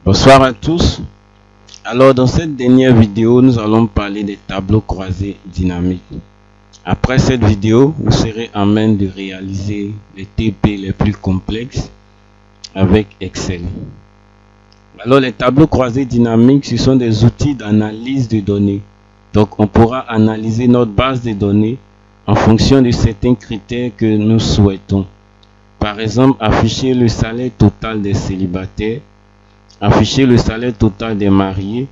Bonsoir à tous. Alors dans cette dernière vidéo, nous allons parler des tableaux croisés dynamiques. Après cette vidéo, vous serez à même de réaliser les TP les plus complexes avec Excel. Alors les tableaux croisés dynamiques, ce sont des outils d'analyse de données. Donc on pourra analyser notre base de données en fonction de certains critères que nous souhaitons. Par exemple, afficher le salaire total des célibataires, afficher le salaire total des mariés,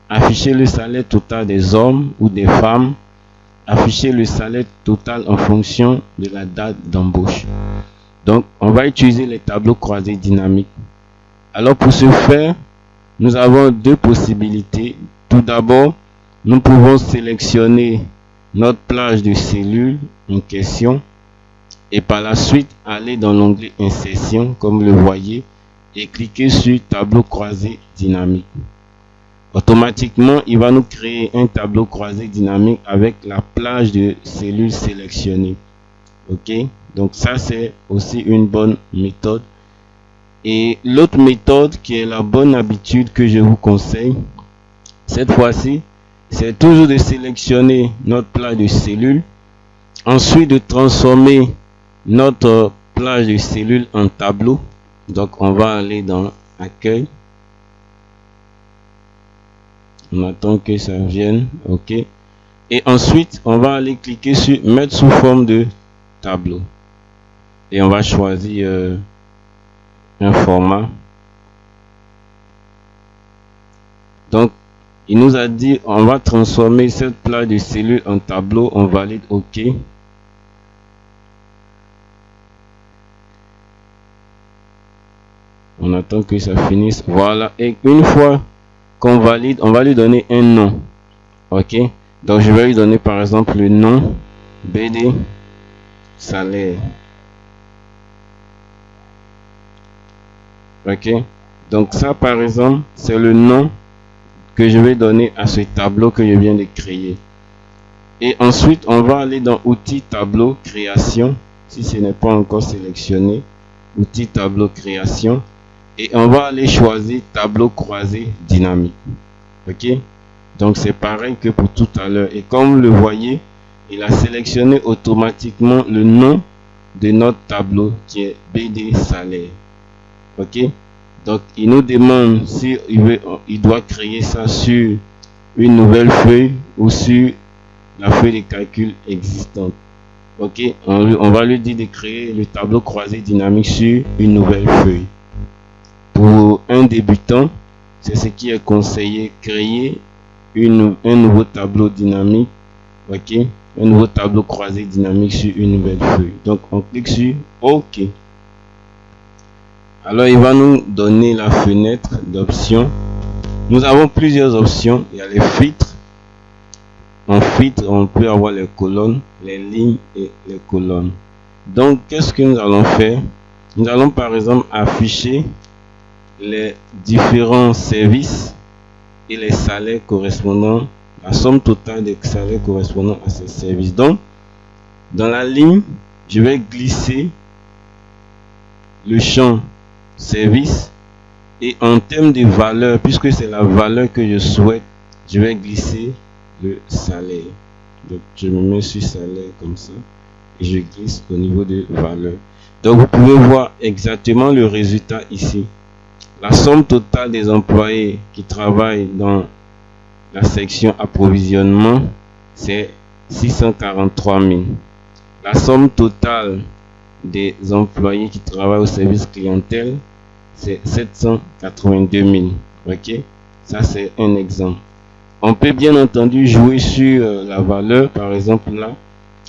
afficher le salaire total des hommes ou des femmes, afficher le salaire total en fonction de la date d'embauche. Donc, on va utiliser les tableaux croisés dynamiques. Alors, pour ce faire, nous avons deux possibilités. Tout d'abord, nous pouvons sélectionner notre plage de cellules en question et par la suite aller dans l'onglet Insertion, comme vous le voyez, et cliquer sur tableau croisé dynamique. Automatiquement, il va nous créer un tableau croisé dynamique avec la plage de cellules sélectionnées. Ok, donc ça c'est aussi une bonne méthode. Et l'autre méthode qui est la bonne habitude que je vous conseille, cette fois-ci, c'est toujours de sélectionner notre plage de cellules, ensuite de transformer notre plage de cellules en tableau. Donc on va aller dans accueil, on attend que ça vienne. Ok, et ensuite on va aller cliquer sur mettre sous forme de tableau et on va choisir un format. Donc il nous a dit on va transformer cette plage de cellules en tableau. On valide OK. On attend que ça finisse. Voilà. Et une fois qu'on valide, on va lui donner un nom. Ok. Donc je vais lui donner par exemple le nom BD salaire. Ok. Donc ça par exemple, c'est le nom que je vais donner à ce tableau que je viens de créer. Et ensuite, on va aller dans outils tableau création. Si ce n'est pas encore sélectionné, outils tableau création. Et on va aller choisir tableau croisé dynamique. Ok, donc c'est pareil que pour tout à l'heure. Et comme vous le voyez, il a sélectionné automatiquement le nom de notre tableau qui est BD salaire. Ok, donc il nous demande si il doit créer ça sur une nouvelle feuille ou sur la feuille de calcul existante. Ok, on va lui dire de créer le tableau croisé dynamique sur une nouvelle feuille. Pour un débutant, c'est ce qui est conseillé, créer un nouveau tableau dynamique, ok, un nouveau tableau croisé dynamique sur une nouvelle feuille. Donc on clique sur OK. Alors il va nous donner la fenêtre d'options. Nous avons plusieurs options. Il y a les filtres. En filtre, on peut avoir les colonnes, les lignes et les colonnes. Donc qu'est-ce que nous allons faire? Nous allons par exemple afficher les différents services et les salaires correspondant, la somme totale des salaires correspondant à ces services. Donc, dans la ligne, je vais glisser le champ service et en termes de valeur, puisque c'est la valeur que je souhaite, je vais glisser le salaire. Donc, je me mets sur salaire comme ça et je glisse au niveau de valeur. Donc, vous pouvez voir exactement le résultat ici. La somme totale des employés qui travaillent dans la section approvisionnement, c'est 643 000. La somme totale des employés qui travaillent au service clientèle, c'est 782 000. Ok, ça c'est un exemple. On peut bien entendu jouer sur la valeur. Par exemple là,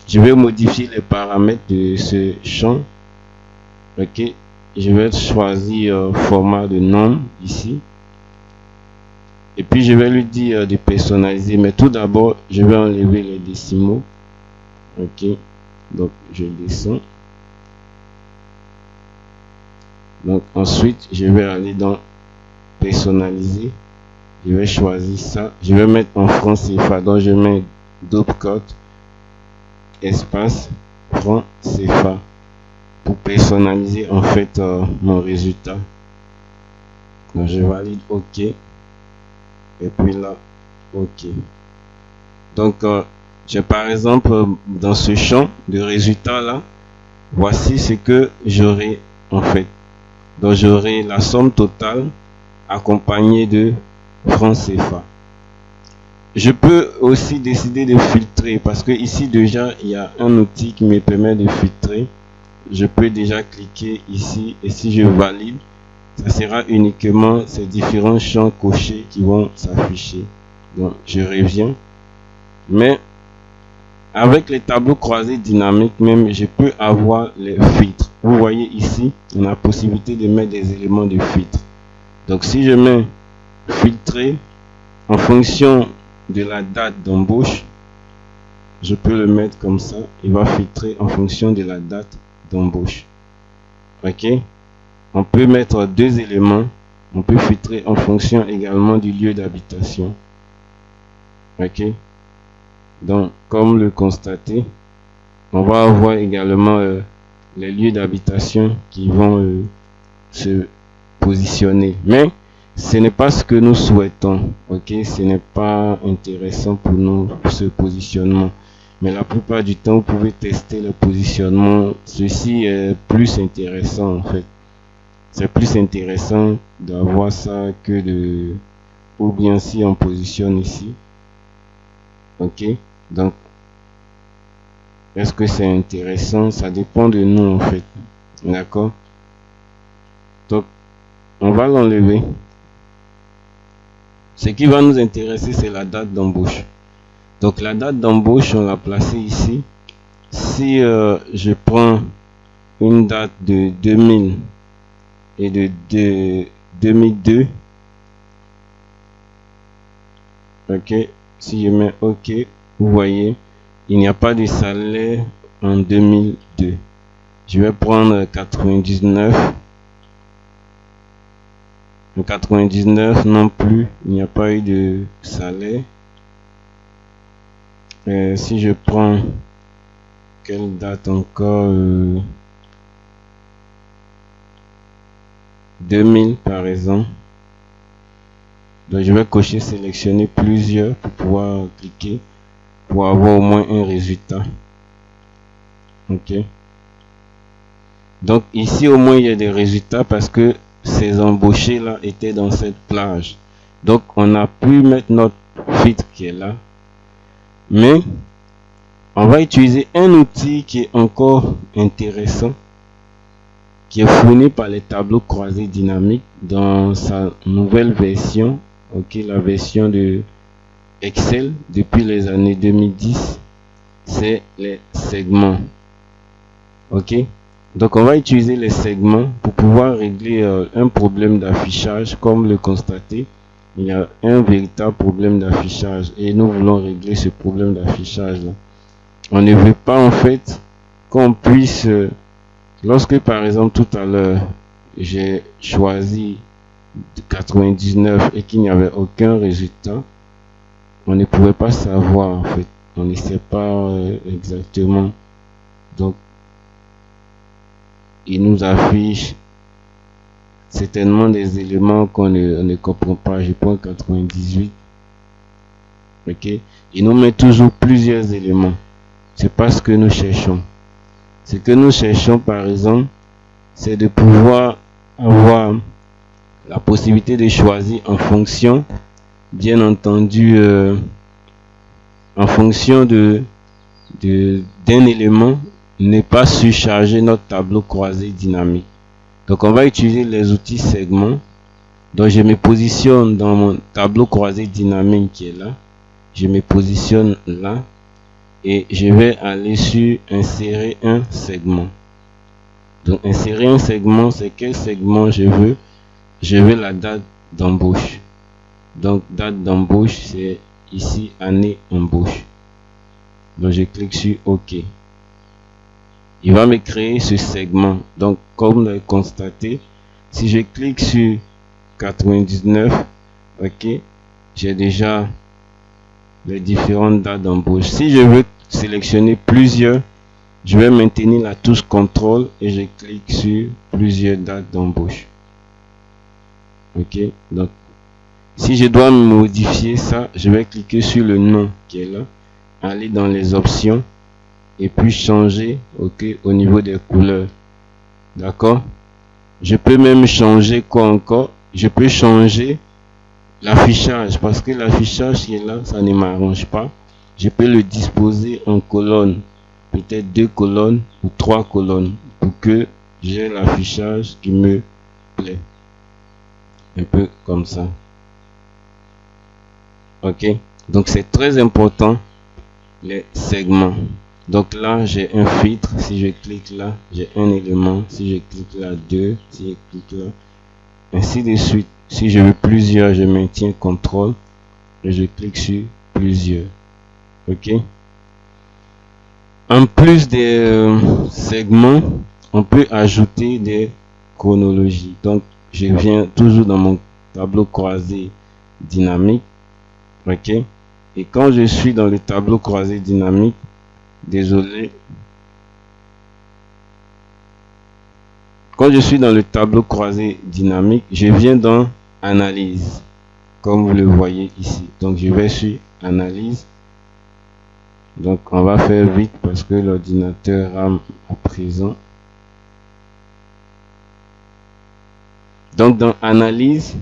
je vais modifier les paramètres de ce champ. Ok, je vais choisir format de nom ici et puis je vais lui dire de personnaliser, mais tout d'abord je vais enlever les décimaux. Ok, donc je descends. Donc ensuite je vais aller dans personnaliser, je vais choisir ça, je vais mettre en francs CFA, donc je mets double cote espace francs CFA pour personnaliser en fait mon résultat. Donc je valide OK. Et puis là, OK. Donc j'ai par exemple dans ce champ de résultats là, voici ce que j'aurai en fait. Donc j'aurai la somme totale accompagnée de francs CFA. Je peux aussi décider de filtrer parce que ici déjà il y a un outil qui me permet de filtrer. Je peux déjà cliquer ici et si je valide, ça sera uniquement ces différents champs cochés qui vont s'afficher. Donc je reviens. Mais avec les tableaux croisés dynamiques même, je peux avoir les filtres. Vous voyez ici, on a la possibilité de mettre des éléments de filtre. Donc si je mets filtrer en fonction de la date d'embauche, je peux le mettre comme ça. Il va filtrer en fonction de la date d'embauche. Ok. On peut mettre deux éléments. On peut filtrer en fonction également du lieu d'habitation. Ok. Donc, comme le constater, on va avoir également les lieux d'habitation qui vont se positionner. Mais ce n'est pas ce que nous souhaitons. Ok, ce n'est pas intéressant pour nous, ce positionnement. Mais la plupart du temps, vous pouvez tester le positionnement. Ceci est plus intéressant en fait. C'est plus intéressant d'avoir ça que de... Ou bien si on positionne ici. Ok, donc est-ce que c'est intéressant? Ça dépend de nous en fait. D'accord. Donc on va l'enlever. Ce qui va nous intéresser, c'est la date d'embauche. Donc la date d'embauche, on l'a placée ici. Si je prends une date de 2000 et de 2002, ok, si je mets OK, vous voyez, il n'y a pas de salaire en 2002. Je vais prendre 99. En 99 non plus, il n'y a pas eu de salaire. Si je prends quelle date encore 2000 par exemple. Donc je vais cocher sélectionner plusieurs pour pouvoir cliquer pour avoir au moins un résultat. Ok. Donc ici au moins il y a des résultats parce que ces embauchés là étaient dans cette plage. Donc on a pu mettre notre filtre qui est là. Mais on va utiliser un outil qui est encore intéressant, qui est fourni par les tableaux croisés dynamiques dans sa nouvelle version. Ok, la version de Excel depuis les années 2010, c'est les segments. Ok, donc on va utiliser les segments pour pouvoir régler un problème d'affichage. Comme le constater, il y a un véritable problème d'affichage et nous voulons régler ce problème d'affichage là. On ne veut pas en fait qu'on puisse, lorsque par exemple tout à l'heure j'ai choisi 99 et qu'il n'y avait aucun résultat, on ne pouvait pas savoir en fait, on ne sait pas exactement. Donc il nous affiche certainement des éléments qu'on ne comprend pas. Je prends 98. Ok, il nous met toujours plusieurs éléments. C'est pas ce que nous cherchons. Ce que nous cherchons par exemple, c'est de pouvoir avoir la possibilité de choisir en fonction, bien entendu, en fonction d'un élément, ne pas surcharger notre tableau croisé dynamique. Donc on va utiliser les outils segments. Donc je me positionne dans mon tableau croisé dynamique qui est là. Je me positionne là et je vais aller sur insérer un segment. Donc insérer un segment, c'est quel segment je veux? Je veux la date d'embauche. Donc date d'embauche, c'est ici année embauche. Donc je clique sur OK. Il va me créer ce segment. Donc comme vous l'avez constaté, si je clique sur 99, OK, j'ai déjà les différentes dates d'embauche. Si je veux sélectionner plusieurs, je vais maintenir la touche CTRL et je clique sur plusieurs dates d'embauche. Ok, donc si je dois modifier ça, je vais cliquer sur le nom qui est là, aller dans les options et puis changer, ok, au niveau des couleurs. D'accord, je peux même changer quoi encore, je peux changer l'affichage, parce que l'affichage qui est là, ça ne m'arrange pas. Je peux le disposer en colonnes, peut-être 2 colonnes ou 3 colonnes, pour que j'ai l'affichage qui me plaît. Un peu comme ça. Ok, donc c'est très important, les segments. Donc là, j'ai un filtre. Si je clique là, j'ai un élément. Si je clique là, 2. Si je clique là, ainsi de suite. Si je veux plusieurs, je maintiens CTRL et je clique sur plusieurs. Ok, en plus des segments, on peut ajouter des chronologies. Donc je viens toujours dans mon tableau croisé dynamique. Ok, et quand je suis dans le tableau croisé dynamique, désolé, quand je suis dans le tableau croisé dynamique, je viens dans analyse, comme vous le voyez ici. Donc je vais sur analyse. Donc on va faire vite parce que l'ordinateur rame à présent. Donc dans analyse,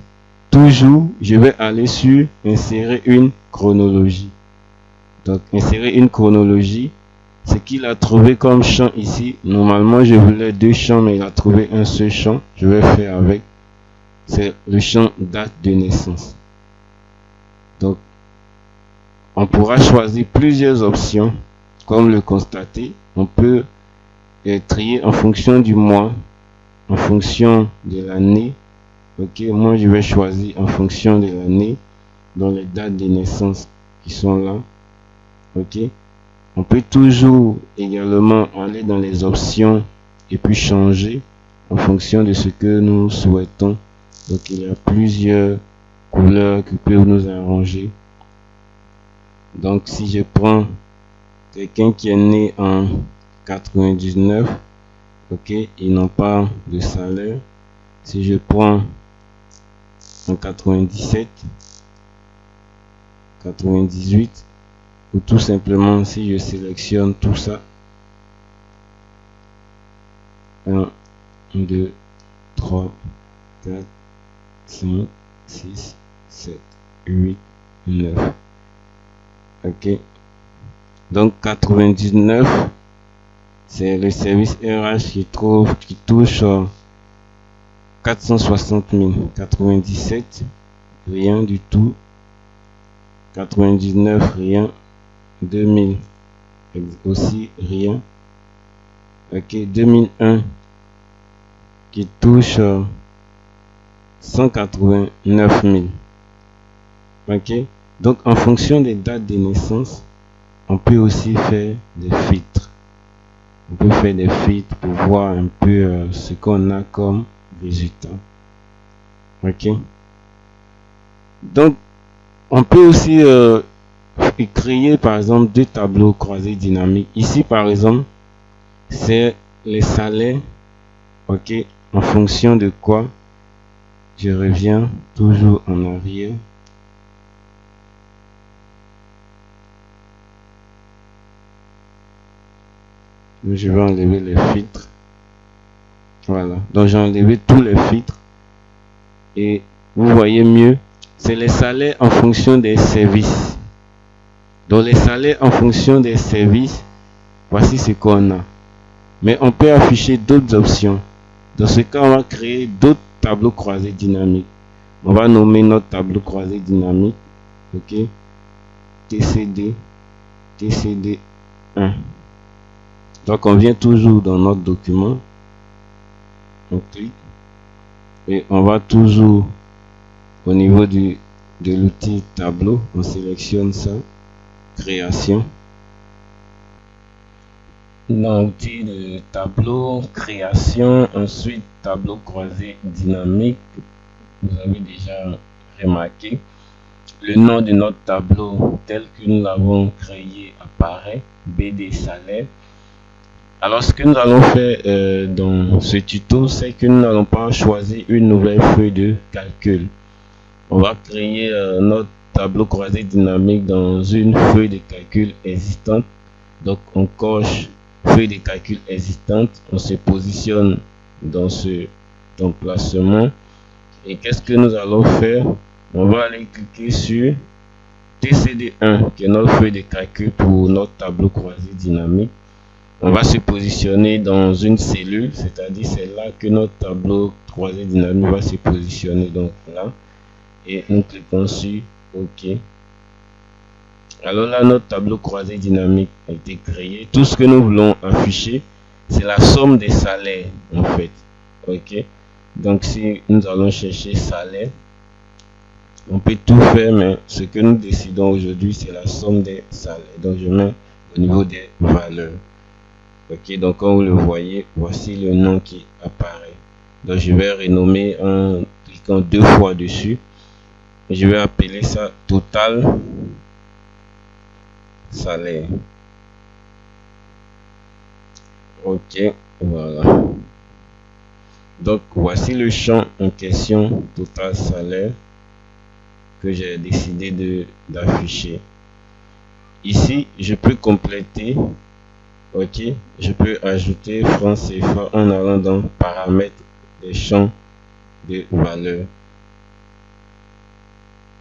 toujours je vais aller sur insérer une chronologie. Donc insérer une chronologie, ce qu'il a trouvé comme champ ici. Normalement je voulais 2 champs, mais il a trouvé un seul champ. Je vais faire avec, c'est le champ date de naissance. Donc on pourra choisir plusieurs options, comme le constater. On peut trier en fonction du mois, en fonction de l'année. Ok, moi je vais choisir en fonction de l'année, dans les dates de naissance qui sont là. Ok, on peut toujours également aller dans les options et puis changer en fonction de ce que nous souhaitons. Donc il y a plusieurs couleurs qui peuvent nous arranger. Donc si je prends quelqu'un qui est né en 99, ok, ils n'ont pas de salaire. Si je prends en 97, 98, ou tout simplement si je sélectionne tout ça, 1, 2, 3, 4, 5, 6, 7, 8, 9. Ok, donc 99, c'est le service RH qui touche 460 000. 97, rien du tout. 99, rien. 2000, aussi rien. Ok, 2001 qui touche 189 000. Ok, donc en fonction des dates de naissance, on peut aussi faire des filtres. On peut faire des filtres pour voir un peu ce qu'on a comme résultat. Ok, donc on peut aussi créer par exemple 2 tableaux croisés dynamiques. Ici par exemple, c'est les salaires. Ok, en fonction de quoi, je reviens toujours en arrière. Je vais enlever les filtres. Voilà, donc j'ai enlevé tous les filtres et vous voyez mieux, c'est les salaires en fonction des services. Donc les salaires en fonction des services, voici ce qu'on a. Mais on peut afficher d'autres options. Dans ce cas, on va créer d'autres tableaux croisés dynamiques. On va nommer notre tableau croisé dynamique. Ok, TCD 1. Donc on vient toujours dans notre document, on clique et on va toujours au niveau de l'outil tableau, on sélectionne ça, création. Dans l'outil de tableau, création, ensuite tableau croisé dynamique, vous avez déjà remarqué, le nom de notre tableau tel que nous l'avons créé apparaît, BD salaire. Alors ce que nous allons faire dans ce tuto, c'est que nous n'allons pas choisir une nouvelle feuille de calcul. On va créer notre tableau croisé dynamique dans une feuille de calcul existante. Donc on coche feuille de calcul existante, on se positionne dans ce emplacement. Et qu'est-ce que nous allons faire? On va aller cliquer sur TCD1, qui est notre feuille de calcul pour notre tableau croisé dynamique. On va se positionner dans une cellule, c'est-à-dire c'est là que notre tableau croisé dynamique va se positionner, donc là. Et nous cliquons sur OK. Alors là, notre tableau croisé dynamique a été créé. Tout ce que nous voulons afficher, c'est la somme des salaires en fait. OK. Donc si nous allons chercher salaire, on peut tout faire, mais ce que nous décidons aujourd'hui, c'est la somme des salaires. Donc je mets au niveau des valeurs. OK. Donc comme vous le voyez, voici le nom qui apparaît. Donc je vais renommer en cliquant 2 fois dessus. Je vais appeler ça total salaire. OK, voilà. Donc voici le champ en question, total salaire, que j'ai décidé d'afficher. Ici, je peux compléter. OK, je peux ajouter francs CFA en allant dans paramètres des champs de valeur.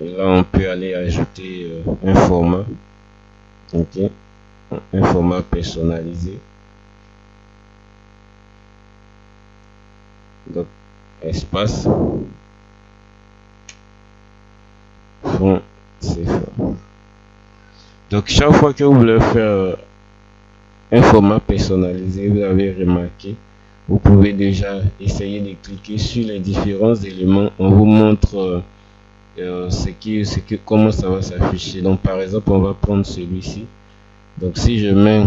Et là, on peut aller ajouter un format. OK, un format personnalisé. Donc, espace francs CFA. Donc, chaque fois que vous voulez faire un format personnalisé, vous avez remarqué, vous pouvez déjà essayer de cliquer sur les différents éléments. On vous montre comment ça va s'afficher. Donc par exemple, on va prendre celui-ci. Donc si je mets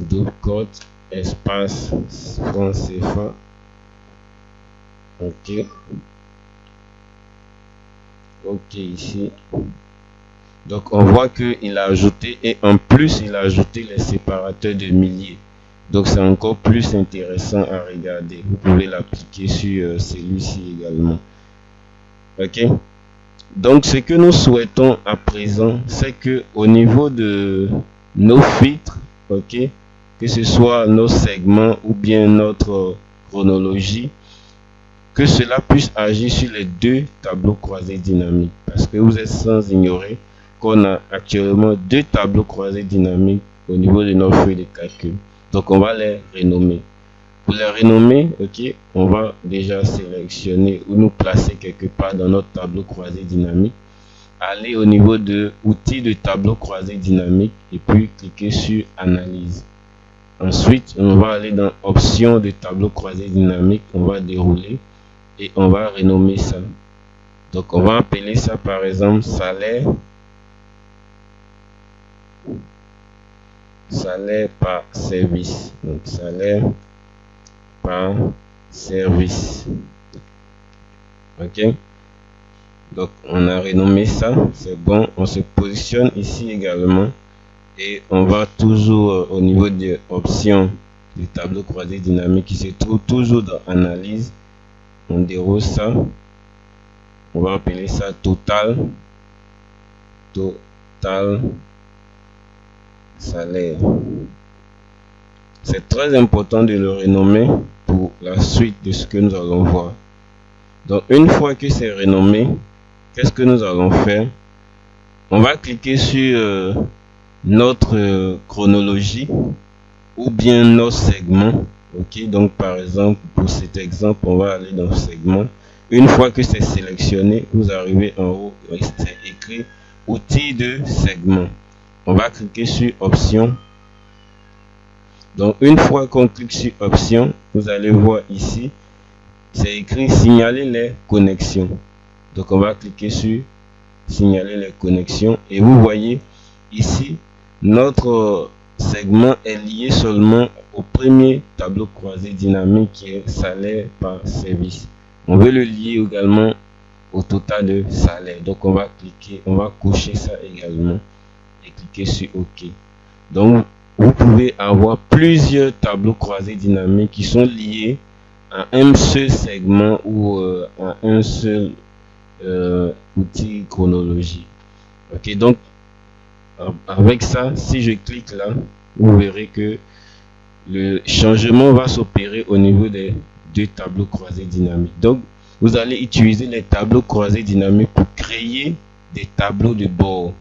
double quote espace francs CFA, OK, ici. Donc on voit que il a ajouté, et en plus il a ajouté les séparateurs de milliers. Donc c'est encore plus intéressant à regarder. Vous pouvez l'appliquer sur celui-ci également. OK. Donc ce que nous souhaitons à présent, c'est que au niveau de nos filtres, OK, que ce soit nos segments ou bien notre chronologie, que cela puisse agir sur les deux tableaux croisés dynamiques. Parce que vous êtes sans ignorer qu'on a actuellement deux tableaux croisés dynamiques au niveau de nos feuilles de calcul. Donc on va les renommer. Pour les renommer, OK, on va déjà sélectionner ou nous placer quelque part dans notre tableau croisé dynamique. Aller au niveau de outils de tableau croisé dynamique et puis cliquer sur analyse. Ensuite, on va aller dans options de tableau croisé dynamique. On va dérouler et on va renommer ça. Donc on va appeler ça par exemple salaire par service. Donc salaire par service. OK, donc on a renommé ça, c'est bon. On se positionne ici également et on va toujours au niveau des options du tableau croisé dynamique qui se trouve toujours dans analyse. On déroule ça, on va appeler ça total salaire. C'est très important de le renommer pour la suite de ce que nous allons voir. Donc une fois que c'est renommé, qu'est-ce que nous allons faire? On va cliquer sur notre chronologie ou bien nos segments. OK, donc par exemple pour cet exemple, on va aller dans segment. Une fois que c'est sélectionné, vous arrivez en haut, c'est écrit outils de segment. On va cliquer sur options. Donc une fois qu'on clique sur options, vous allez voir ici, c'est écrit signaler les connexions. Donc on va cliquer sur signaler les connexions et vous voyez ici notre segment est lié seulement au premier tableau croisé dynamique qui est salaire par service. On veut le lier également au total de salaire. Donc on va cliquer, on va cocher ça également et cliquer sur OK. Donc vous pouvez avoir plusieurs tableaux croisés dynamiques qui sont liés à un seul segment ou à un seul outil chronologique. Ok, donc avec ça, si je clique là, vous verrez que le changement va s'opérer au niveau des deux tableaux croisés dynamiques. Donc, vous allez utiliser les tableaux croisés dynamiques pour créer des tableaux de bord,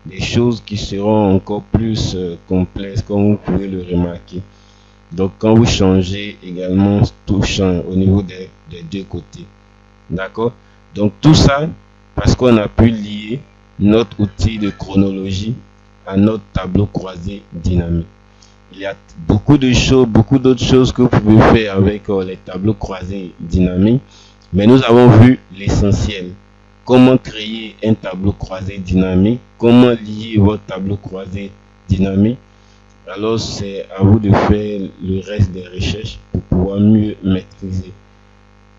des choses qui seront encore plus complexes, comme vous pouvez le remarquer. Donc, quand vous changez également, tout change au niveau des deux côtés. D'accord? Donc, tout ça, parce qu'on a pu lier notre outil de chronologie à notre tableau croisé dynamique. Il y a beaucoup de choses, beaucoup d'autres choses que vous pouvez faire avec les tableaux croisés dynamiques, mais nous avons vu l'essentiel. Comment créer un tableau croisé dynamique, comment lier votre tableau croisé dynamique. Alors c'est à vous de faire le reste des recherches pour pouvoir mieux maîtriser.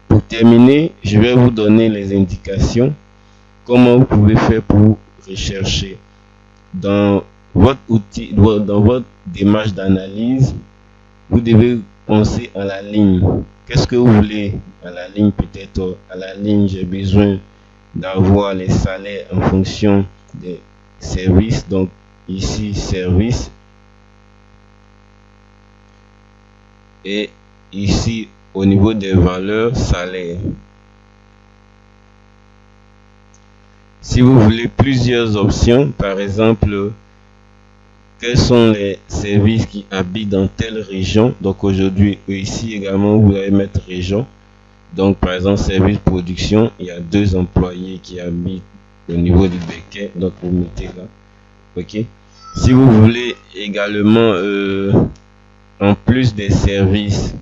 Pour terminer, je vais vous donner les indications, comment vous pouvez faire pour rechercher. Dans votre outil, dans votre démarche d'analyse, vous devez penser à la ligne. Qu'est-ce que vous voulez à la ligne? Peut-être à la ligne, j'ai besoin d'avoir les salaires en fonction des services. Donc ici, service. Et ici, au niveau des valeurs, salaires. Si vous voulez plusieurs options, par exemple, quels sont les services qui habitent dans telle région. Donc aujourd'hui, ici également, vous allez mettre région. Donc par exemple, service production, il y a 2 employés qui habitent au niveau du Béquet. Donc vous mettez là. Ok. Si vous voulez également, en plus des services,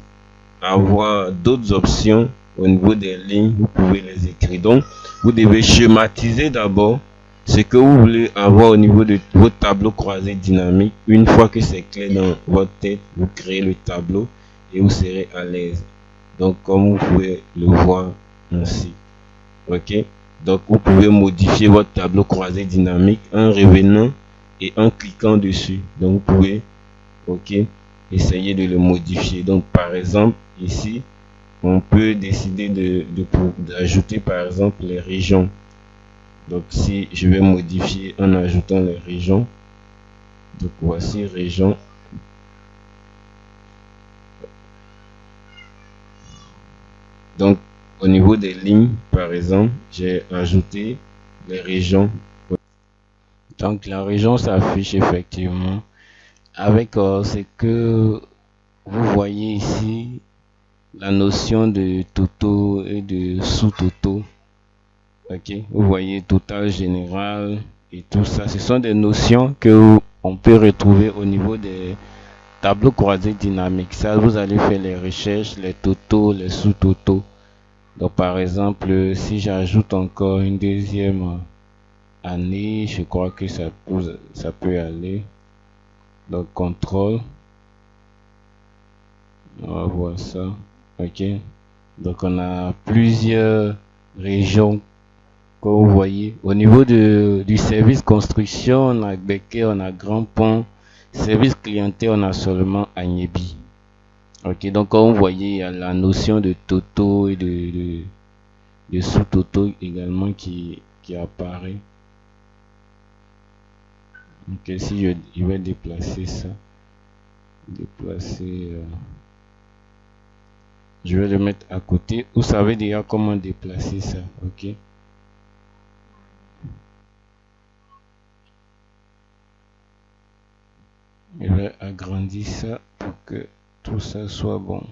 avoir d'autres options au niveau des lignes, vous pouvez les écrire. Donc vous devez schématiser d'abord ce que vous voulez avoir au niveau de votre tableau croisé dynamique. Une fois que c'est clair dans votre tête, vous créez le tableau et vous serez à l'aise. Donc comme vous pouvez le voir ainsi. Ok. Donc vous pouvez modifier votre tableau croisé dynamique en revenant et en cliquant dessus. Donc vous pouvez essayer de le modifier. Donc par exemple ici, on peut décider d'ajouter par exemple les régions. Donc si je vais modifier en ajoutant les régions, donc voici région. Donc au niveau des lignes, par exemple, j'ai ajouté les régions. Donc la région s'affiche effectivement avec ce que vous voyez ici, la notion de totaux et de sous-totaux. Ok, vous voyez total général et tout ça, ce sont des notions que on peut retrouver au niveau des tableaux croisés dynamiques. Ça, vous allez faire les recherches, les totaux, les sous-totaux. Donc par exemple, si j'ajoute encore une deuxième année, je crois que ça peut aller. Donc contrôle, on va voir ça. Ok, donc on a plusieurs régions. Comme vous voyez, au niveau du service construction, on a Béquet, on a Grand Pont. Service clientèle, on a seulement Agnébi. Ok, donc comme vous voyez, il y a la notion de totaux et de sous-totaux également qui apparaît. Ok, si je vais déplacer ça, je vais le mettre à côté. Vous savez déjà comment déplacer ça, ok. Je vais agrandir ça pour que tout ça soit bon.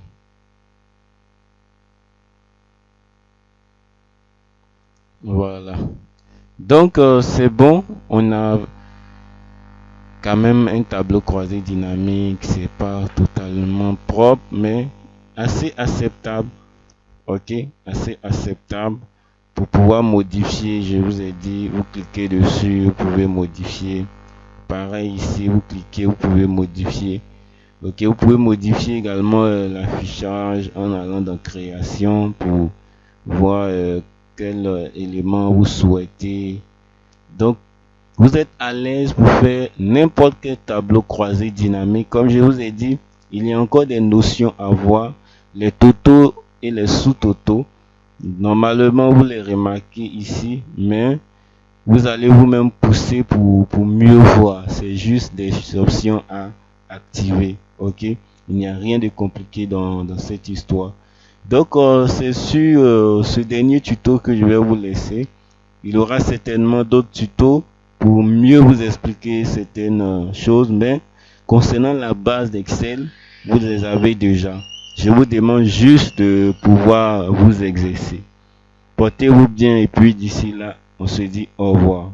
Voilà. Donc c'est bon. On a quand même un tableau croisé dynamique. C'est pas totalement propre, mais assez acceptable. Ok, assez acceptable pour pouvoir modifier. Je vous ai dit, vous cliquez dessus, vous pouvez modifier. Pareil ici, vous cliquez, vous pouvez modifier. Ok, vous pouvez modifier également l'affichage en allant dans création pour voir quel élément vous souhaitez. Donc Vous êtes à l'aise pour faire n'importe quel tableau croisé dynamique. Comme je vous ai dit, il y a encore des notions à voir, les totaux et les sous-totaux. Normalement, vous les remarquez ici, mais vous allez vous-même pousser pour mieux voir. C'est juste des options à activer. Ok? Il n'y a rien de compliqué dans cette histoire. Donc, c'est sur ce dernier tuto que je vais vous laisser. Il y aura certainement d'autres tutos pour mieux vous expliquer certaines choses, mais concernant la base d'Excel, vous les avez déjà. Je vous demande juste de pouvoir vous exercer. Portez-vous bien et puis d'ici là, on se dit au revoir.